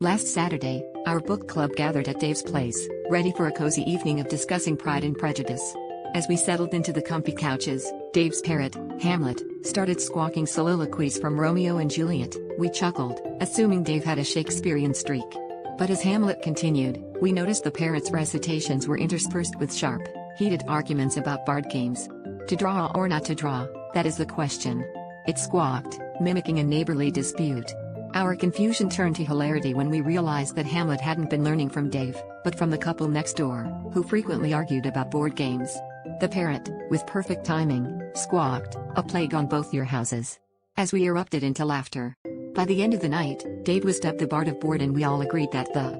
Last Saturday, our book club gathered at Dave's place, ready for a cozy evening of discussing Pride and Prejudice. As we settled into the comfy couches, Dave's parrot, Hamlet, started squawking soliloquies from Romeo and Juliet. We chuckled, assuming Dave had a Shakespearean streak. But as Hamlet continued, we noticed the parrot's recitations were interspersed with sharp, heated arguments about board games. To draw or not to draw, that is the question. It squawked, mimicking a neighborly dispute. Our confusion turned to hilarity when we realized that Hamlet hadn't been learning from Dave, but from the couple next door, who frequently argued about board games. The parrot, with perfect timing, squawked, "A plague on both your houses." As we erupted into laughter. By the end of the night, Dave was dubbed the Bard of Board and we all agreed that the